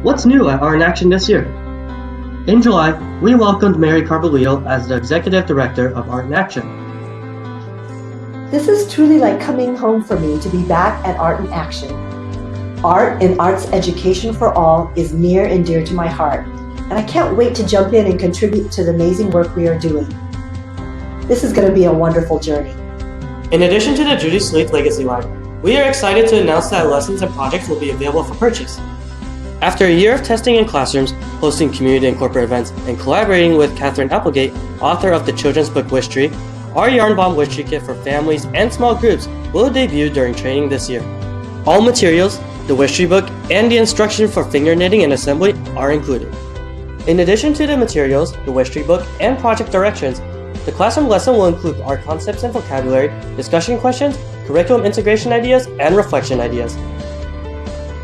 What's new at Art in Action this year? In July, we welcomed Mary Carbolito as the Executive Director of Art in Action. This is truly like coming home for me to be back at Art in Action. Art and arts education for all is near and dear to my heart, and I can't wait to jump in and contribute to the amazing work we are doing. This is going to be a wonderful journey. In addition to the Judy Sleeth Legacy line, we are excited to announce that lessons and projects will be available for purchase. After a year of testing in classrooms, hosting community and corporate events, and collaborating with Catherine Applegate, author of the children's book Wish Tree, our Yarn Bomb Wish Tree Kit for families and small groups will debut during training this year. All materials, the Wish Tree book, and the instruction for finger knitting and assembly are included. In addition to the materials, the Wish Tree book, and project directions, the classroom lesson will include art concepts and vocabulary, discussion questions, curriculum integration ideas, and reflection ideas.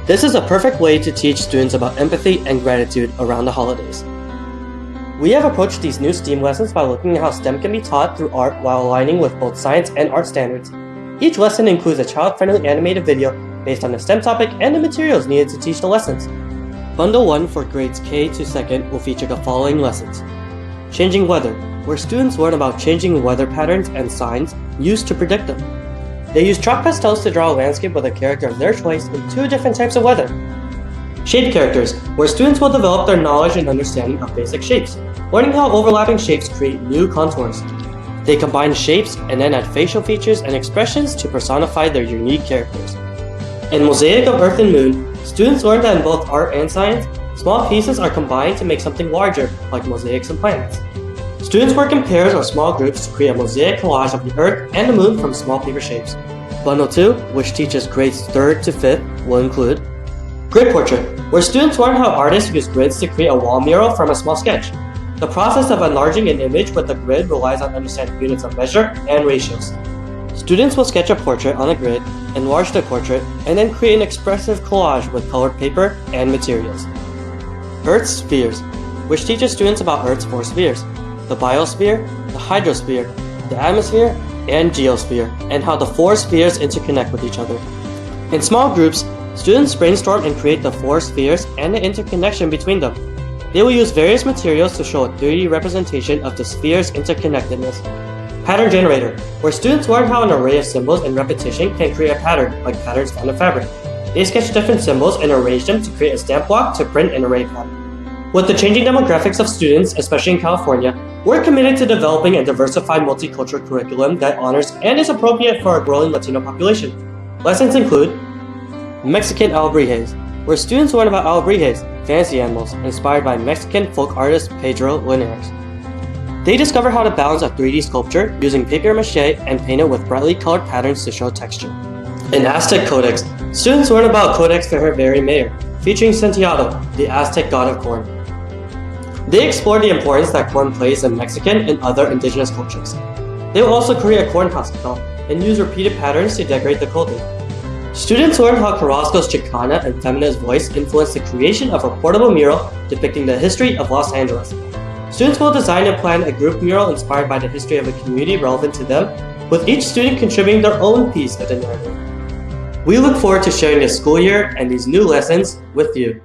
This is a perfect way to teach students about empathy and gratitude around the holidays. We have approached these new STEAM lessons by looking at how STEM can be taught through art while aligning with both science and art standards. Each lesson includes a child-friendly animated video based on the STEM topic and the materials needed to teach the lessons. Bundle 1 for grades K to 2nd will feature the following lessons. Changing weather, where students learn about changing weather patterns and signs used to predict them. They use chalk pastels to draw a landscape with a character of their choice in 2 different types of weather. Shape characters, where students will develop their knowledge and understanding of basic shapes, learning how overlapping shapes create new contours. They combine shapes and then add facial features and expressions to personify their unique characters. In Mosaic of Earth and Moon, students learn that in both art and science, small pieces are combined to make something larger, like mosaics and planets. Students work in pairs or small groups to create a mosaic collage of the Earth and the Moon from small paper shapes. Bundle 2, which teaches grades 3rd to 5th, will include Grid Portrait, where students learn how artists use grids to create a wall mural from a small sketch. The process of enlarging an image with a grid relies on understanding units of measure and ratios. Students will sketch a portrait on a grid, enlarge the portrait, and then create an expressive collage with colored paper and materials. Earth's Spheres, which teaches students about Earth's 4 spheres: the biosphere, the hydrosphere, the atmosphere, and geosphere, and how the 4 spheres interconnect with each other. In small groups, students brainstorm and create the 4 spheres and the interconnection between them. They will use various materials to show a 3D representation of the spheres' interconnectedness. Pattern Generator, where students learn how an array of symbols and repetition can create a pattern, like patterns found in fabric. They sketch different symbols and arrange them to create a stamp block to print an array pattern. With the changing demographics of students, especially in California, we're committed to developing a diversified multicultural curriculum that honors and is appropriate for our growing Latino population. Lessons include Mexican alebrijes, where students learn about alebrijes, fantasy animals, inspired by Mexican folk artist Pedro Linares. They discover how to balance a 3D sculpture using papier-mâché and paint it with brightly colored patterns to show texture. In Aztec Codex, students learn about Codex for her very mayor, featuring Santiago, the Aztec god of corn. They explore the importance that corn plays in Mexican and other indigenous cultures. They will also create a corn hospital and use repeated patterns to decorate the clothing. Students learn how Carrasco's Chicana and feminist voice influenced the creation of a portable mural depicting the history of Los Angeles. Students will design and plan a group mural inspired by the history of a community relevant to them, with each student contributing their own piece of the narrative. We look forward to sharing this school year and these new lessons with you.